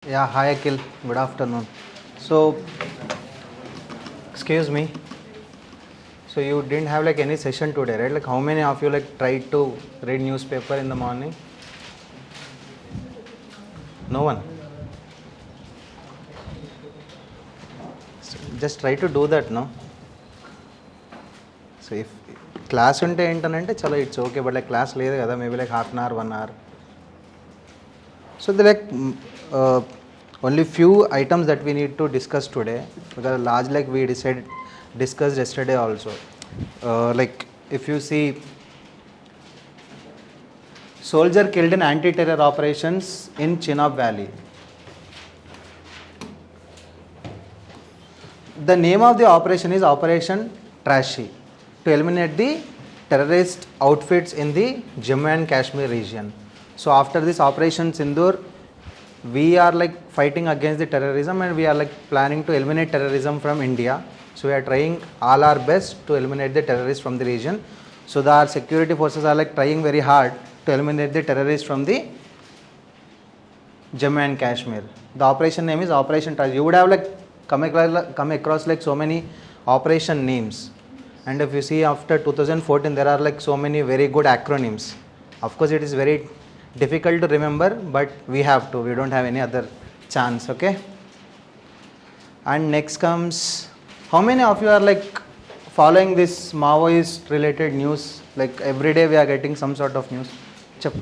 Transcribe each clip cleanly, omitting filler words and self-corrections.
Yeah, hi Akhil. Good afternoon. So, excuse me. So you didn't have like any session today, right? Like how many of you like tried to read newspaper in the morning? No one. So just try to do that, no? So if class ఉంటే ఏంటనంటే చలో it's okay but like class లేదు కదా maybe like half an hour 1 hour. So the like only few items that we need to discuss today because large like we discussed yesterday also. Like if you see soldier killed in anti-terror operations in Chenab Valley. The name of the operation is Operation Trashy to eliminate the terrorist outfits in the Jammu and Kashmir region. So after this Operation Sindoor, we are like fighting against the terrorism and we are like planning to eliminate terrorism from India. So we are trying all our best to eliminate the terrorists from the region. So our security forces are like trying very hard to eliminate the terrorists from the Jammu and Kashmir. The operation name is Operation Trashy. You would have like come across like so many operation names. And if you see after 2014 there are like so many very good acronyms. Of course it is very difficult to remember but we have to, we don't have any other chance, okay? And next comes, how many of you are like following this Maoist related news? Like every day we are getting some sort of news. Chap.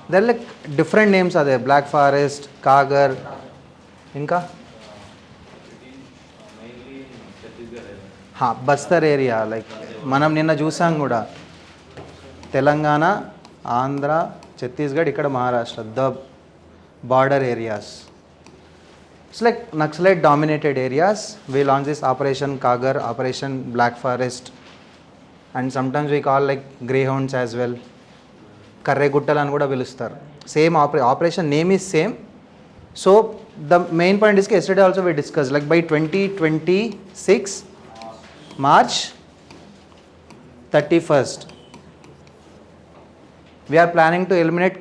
There are like different names are there, Black Forest, Kagar, Inka? Bastar area like మనం నిన్న చూసాం కూడా తెలంగాణ ఆంధ్ర ఛత్తీస్గఢ్ ఇక్కడ Maharashtra the border areas it's like naxalite dominated areas we launch this operation Kagar operation black forest and sometimes we call like greyhounds as well కర్రెగుట్టలు అని కూడా పిలుస్తారు same operation name is same so the main point is yesterday also we discuss like by 2026 March 31st, we are planning to eliminate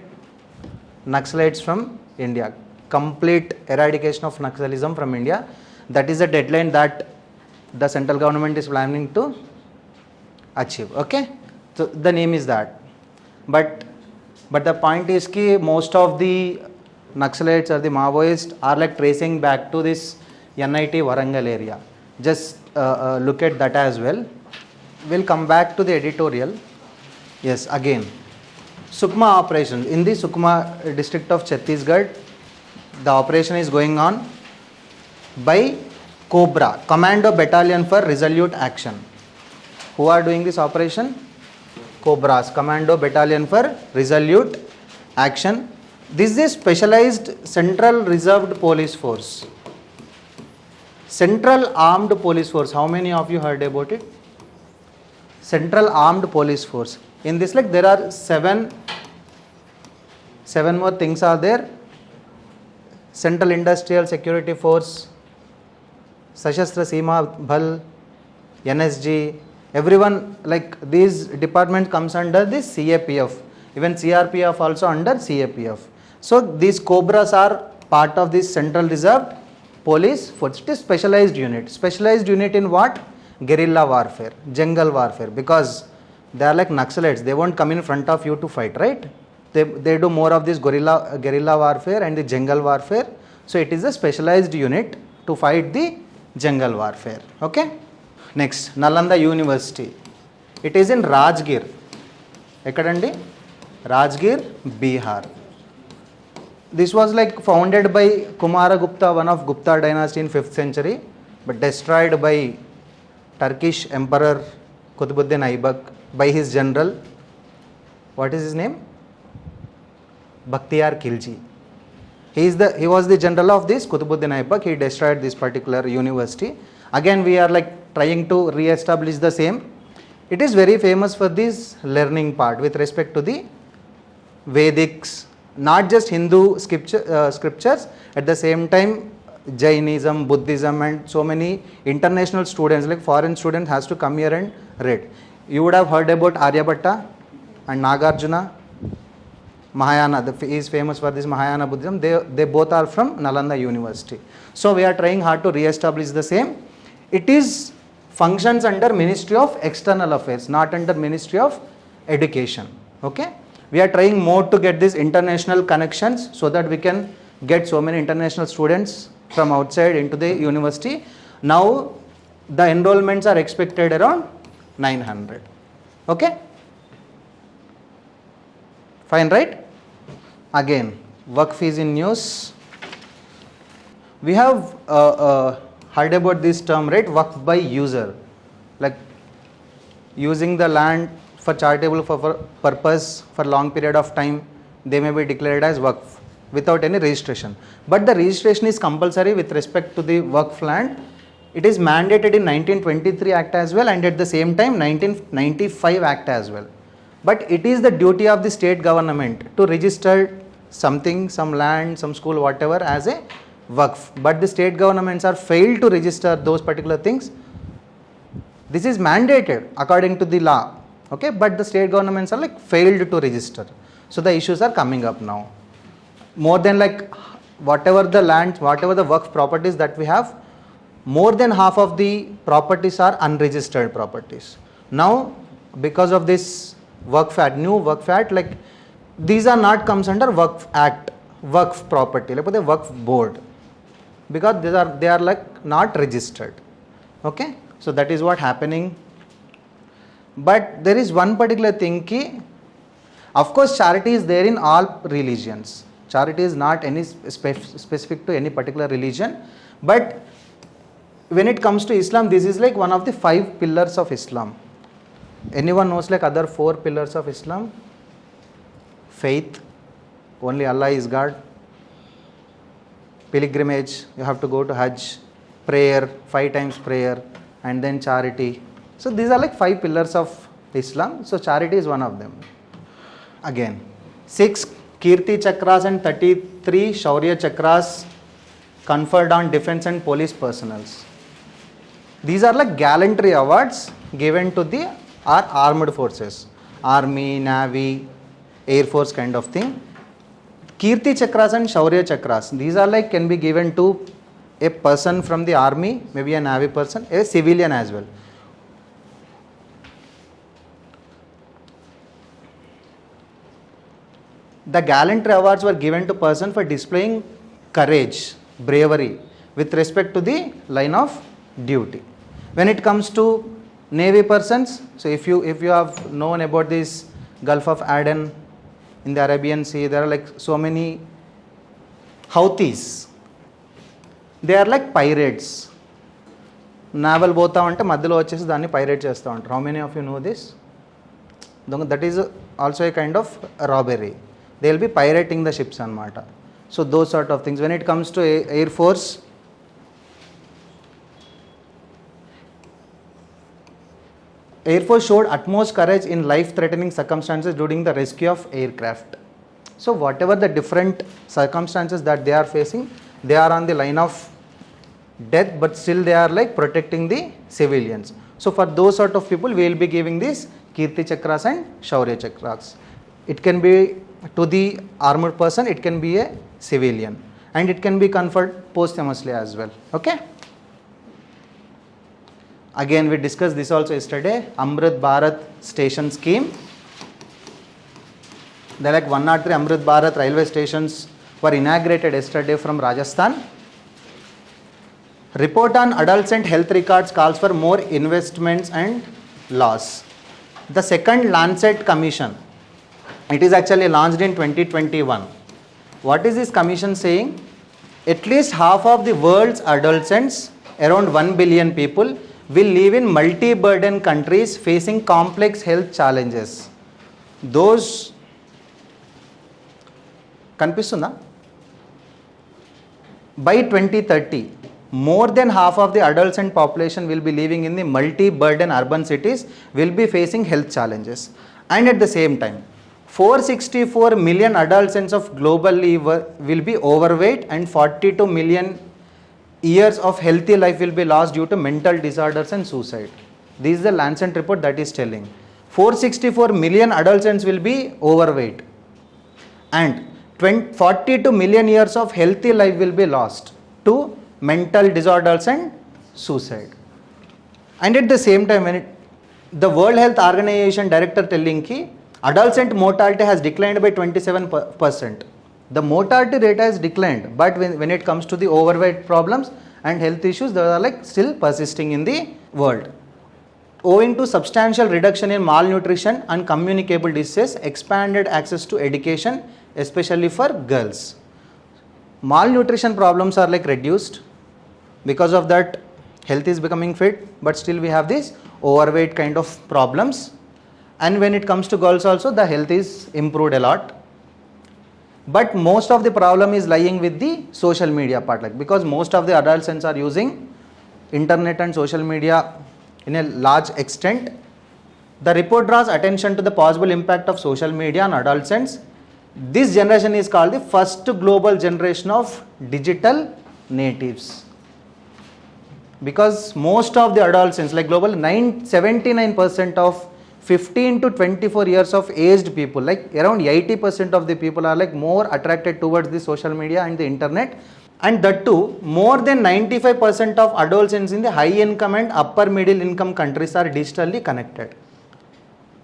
Naxalites from India. Complete eradication of Naxalism from India. That is the deadline that the central government is planning to achieve. Okay, so the name is that. But the point is ki most of the Naxalites or the Maoists are like tracing back to this NIT Warangal area. Just look at that as well. We'll come back to the editorial. Yes, again Sukma operation in the Sukma district of Chhattisgarh, the operation is going on by COBRA Commando Battalion for Resolute Action. Who are doing this operation? COBRA's Commando Battalion for Resolute Action. This is a specialized central reserved police force. Central Armed Police Force. How many of you heard about it? Central Armed Police Force. In this like there are seven more things are there. Central Industrial Security Force, Sashastra Seema Bal, NSG, everyone like these department comes under this CAPF. Even CRPF also under CAPF. So these COBRAs are part of this Central Reserved Police Force. It is specialized unit. Specialized unit in what? Guerrilla warfare, jungle warfare, because they are like Naxalites. They won't come in front of you to fight, right? They do more of this guerrilla warfare and the jungle warfare. So it is a specialized unit to fight the jungle warfare. Okay. Next, Nalanda University. It is in Rajgir. Ekkadandi? Rajgir, Bihar. This was like founded by Kumaragupta, one of Gupta dynasty in 5th century, but destroyed by Turkish Emperor Qutbuddin Aybak by his general. What is his name? Bakhtiyar Khilji. He was the general of this Qutbuddin Aybak. He destroyed this particular university. Again we are like trying to re-establish the same. It is very famous for this learning part with respect to the Vedics, not just Hindu scriptures, at the same time Jainism, Buddhism and so many international students like foreign students has to come here and read. You would have heard about Aryabhatta and Nagarjuna. Mahayana, he is famous for this Mahayana Buddhism. They both are from Nalanda University. So we are trying hard to re-establish the same. It is functions under Ministry of External Affairs, not under Ministry of Education. Okay? We are trying more to get these international connections so that we can get so many international students from outside into the university. Now the enrollments are expected around 900. Okay? Fine, right? Again, Waqf is in news. We have heard about this term, right? Waqf by user, like using the land for charitable purpose for long period of time, they may be declared as Waqf without any registration. But the registration is compulsory with respect to the Waqf land. It is mandated in 1923 Act as well, and at the same time 1995 Act as well. But it is the duty of the state government to register something, some land, some school, whatever as a Waqf. But the state governments are failed to register those particular things. This is mandated according to the law. Okay, but the state governments are like failed to register. So the issues are coming up now. More than like whatever the lands, whatever the Waqf properties that we have, more than half of the properties are unregistered properties. Now because of this Waqf Act, new Waqf Act, like these are not comes under Waqf Act, Waqf property, like the Waqf board, because they are like not registered. Okay, so that is what happening. But there is one particular thing ki, of course charity is there in all religions. Charity is not any specific to any particular religion, but when it comes to Islam, this is like one of the 5 pillars of Islam. Anyone knows like other 4 pillars of Islam? Faith, only Allah is God. Pilgrimage, you have to go to Hajj. Prayer, 5 times prayer, and then charity. So these are like 5 pillars of Islam. So charity is one of them. Again, 6 Kirti Chakras and 33 Shaurya Chakras conferred on defense and police personnels. These are like Gallantry awards given to our armed forces, Army, Navy, Air Force kind of thing. Kirti Chakras and Shaurya Chakras, these are like can be given to a person from the army, maybe a Navy person, a civilian as well. The Gallantry awards were given to person for displaying courage, bravery with respect to the line of duty. When it comes to Navy persons, so if you have known about this Gulf of Aden in the Arabian Sea, there are like so many Houthis. They are like pirates. Naval bota ante madhyalo vachesi danni pirate chestha untaru. How many of you know this? That is also a kind of robbery. They will be pirating the ships anamata. So those sort of things. When it comes to Air Force, Air Force showed utmost courage in life-threatening circumstances during the rescue of aircraft. So whatever the different circumstances that they are facing, they are on the line of death, but still they are like protecting the civilians. So for those sort of people, we will be giving these Kirti Chakras and Shaurya Chakras. It can be to the armored person, it can be a civilian, and it can be conferred posthumously as well. Okay. Again, we discussed this also yesterday. Amrit Bharat station scheme. There are like 103 Amrit Bharat railway stations were inaugurated yesterday from Rajasthan. Report on adolescent health records calls for more investments and laws. The second Lancet Commission, it is actually launched in 2021. What is this commission saying? At least half of the world's adolescents, around 1 billion people, will live in multi-burden countries facing complex health challenges. Those Kanpistunda? By 2030, more than half of the adolescent population will be living in the multi-burden urban cities, will be facing health challenges. And at the same time, 464 million adolescents of globally will be overweight, and 42 million years of healthy life will be lost due to mental disorders and suicide. This is the Lancet report that is telling. 464 million adolescents will be overweight. And 42 million years of healthy life will be lost to mental disorders and suicide. And at the same time, when the World Health Organization director telling ki adolescent mortality has declined by 27%. The mortality rate has declined, but when it comes to the overweight problems and health issues, they are like still persisting in the world. Owing to substantial reduction in malnutrition and communicable diseases, expanded access to education, especially for girls. Malnutrition problems are like reduced. Because of that, health is becoming fit, but still we have this overweight kind of problems. And when it comes to girls also, the health is improved a lot. But most of the problem is lying with the social media part, like because most of the adolescents are using internet and social media in a large extent. The report draws attention to the possible impact of social media on adolescents. This generation is called the first global generation of digital natives. Because most of the adolescents, like global 79% of 15 to 24 years of aged people, like around 80% of the people are like more attracted towards the social media and the internet. And that too, more than 95% of adolescents in the high income and upper middle income countries are digitally connected.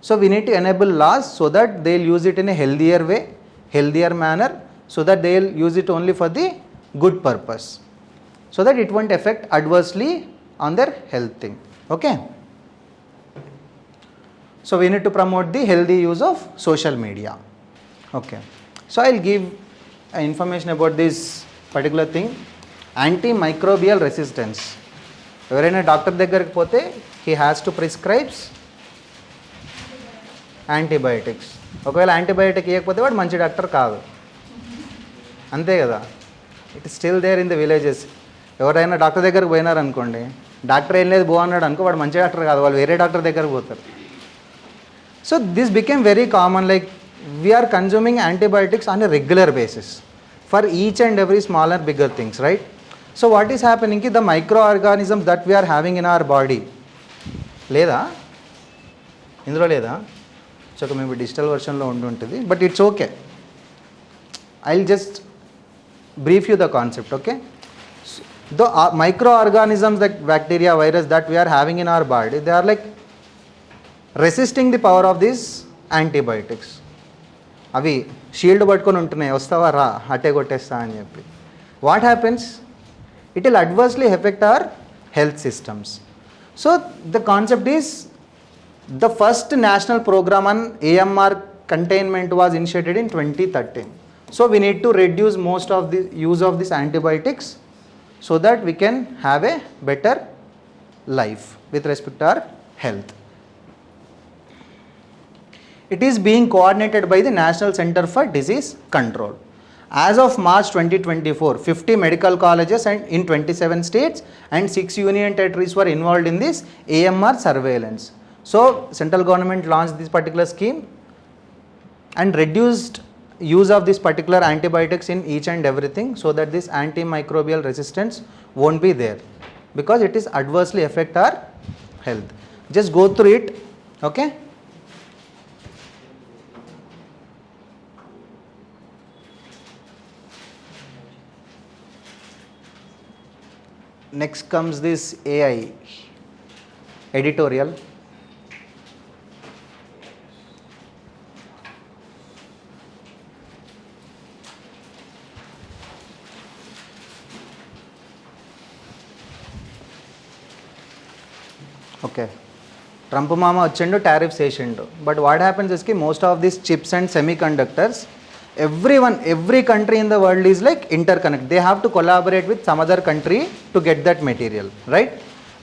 So we need to enable laws so that they'll use it in a healthier way, healthier manner, so that they'll use it only for the good purpose, so that it won't affect adversely on their health thing. Okay. So we need to promote the healthy use of social media. Okay. So I'll give information about this particular thing. Antimicrobial resistance. ఎవరైనా doctor దగ్గరికి పోతే he has to prescribe antibiotics. ఒకవేళ antibiotic ఇవ్వకపోతే వాడు మంచి doctor కాదు. అంతే కదా. It is still there in the villages. ఎవరైనా డాక్టర్ దగ్గరికి పోయినారనుకోండి, డాక్టర్ ఏం లేదు బో అన్నాడు అనుకో, వాడు మంచి డాక్టర్ కాదు, వాళ్ళు వేరే డాక్టర్ దగ్గరికి పోతారు. So this became very common, like we are consuming antibiotics on a regular basis for each and every smaller bigger things, right? So what is happening is the microorganisms that we are having in our body, లేదా ఇందులో లేదా so maybe digital వర్షన్లో ఉంటుంది, but it's okay. I'll just brief you the concept, okay? So, the microorganisms like bacteria, virus that we are having in our body, they are like resisting the power of these antibiotics. అవి shield పట్టుకొని ఉంటున్నాయి, వస్తావా రా అట్టే కొట్టేస్తా అని చెప్పి. What happens, it will adversely effect our health systems. So the concept is the first national programme on AMR containment was initiated in 2013. So we need to reduce most of the use of these antibiotics so that we can have a better life with respect to our health. It is being coordinated by the National Center for Disease Control. As of March 2024, 50 medical colleges and in 27 states and 6 union territories were involved in this AMR surveillance. So central government launched this particular scheme and reduced use of this particular antibiotics in each and everything, so that this antimicrobial resistance won't be there, because it is adversely affect our health. Just go through it, okay? Next comes this AI editorial. Okay, Trump mama వచ్చిండు, tariffs వేసిండు, but what happens is ki most of these chips and semiconductors, every country in the world is like interconnected. They have to collaborate with some other country to get that material, right?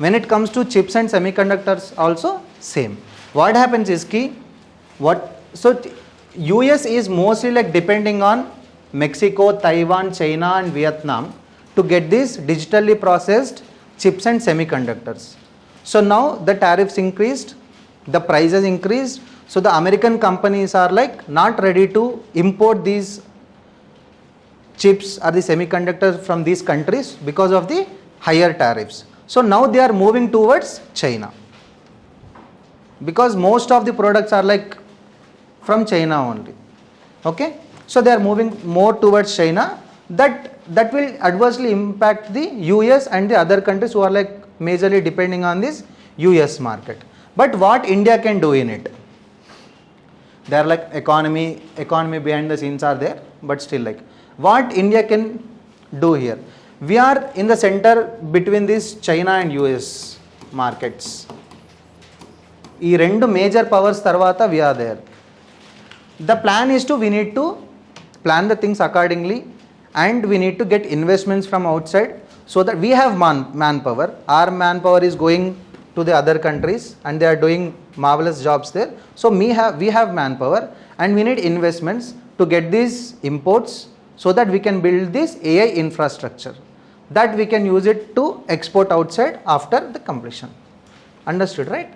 When it comes to chips and semiconductors also same. What happens is ki US is mostly like depending on Mexico, Taiwan, China and Vietnam to get these digitally processed chips and semiconductors. So now the tariffs increased, the prices increased. So the American companies are like not ready to import these chips or the semiconductors from these countries because of the higher tariffs. So now they are moving towards China. because most of the products are like from China only. Okay, so they are moving more towards China. That will adversely impact the US and the other countries who are like majorly depending on this US market. But what India can do in it? They are like economy behind the scenes are there, but still like what India can do here? We are in the center between this China and US markets. ఈ రెండు major powers తర్వాత we are there. The plan is to, we need to plan the things accordingly, and we need to get investments from outside so that we have manpower. Our manpower is going to the other countries and they are doing marvelous jobs there. So we have manpower and we need investments to get these imports so that we can build this AI infrastructure that we can use it to export outside after the completion. Understood, right?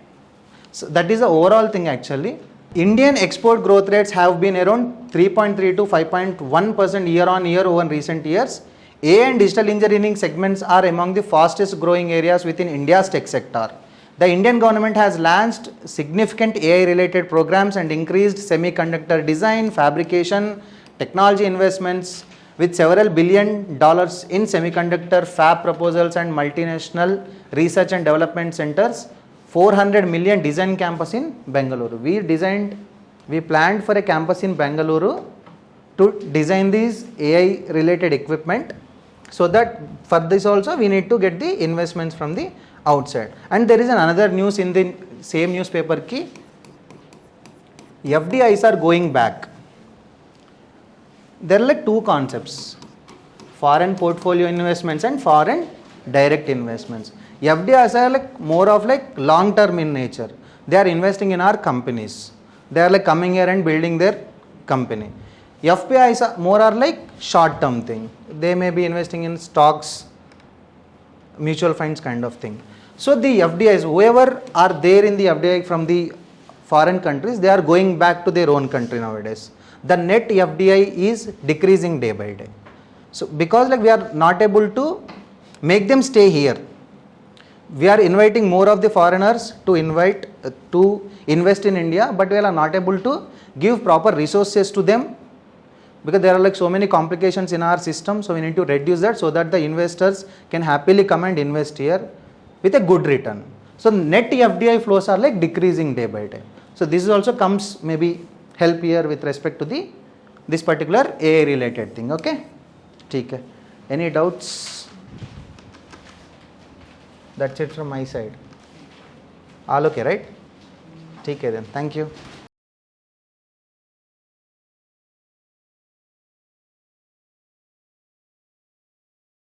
So that is the overall thing actually. Indian export growth rates have been around 3.3 to 5.1% year on year over recent years. AI and digital engineering segments are among the fastest growing areas within India's tech sector. The Indian government has launched significant AI related programs and increased semiconductor design, fabrication, technology investments with several $1 billion in semiconductor fab proposals and multinational research and development centers. 400 million design campus in Bengaluru. We planned for a campus in Bengaluru to design these AI related equipment, so that for this also we need to get the investments from the outside. And there is another news in the same newspaper ki FDIs are going back. There are like two concepts: foreign portfolio investments and foreign direct investments. FDIs are like more of like long term in nature. They are investing in our companies. They are like coming here and building their company. FPIs are more are like short term thing. They may be investing in stocks, mutual funds kind of thing. So the FDIs, whoever are there in the FDI from the foreign countries, they are going back to their own country nowadays. The net FDI is decreasing day by day. So because like we are not able to make them stay here, we are inviting more of the foreigners to invest in India, but we are not able to give proper resources to them because there are like so many complications in our system. So we need to reduce that so that the investors can happily come and invest here with a good return. So net FDI flows are like decreasing day by day. So this also comes maybe help here with respect to this particular AI related thing. Okay, ठीक है. Any doubts? That's it from my side. All okay, right? ठीक है then. Thank you.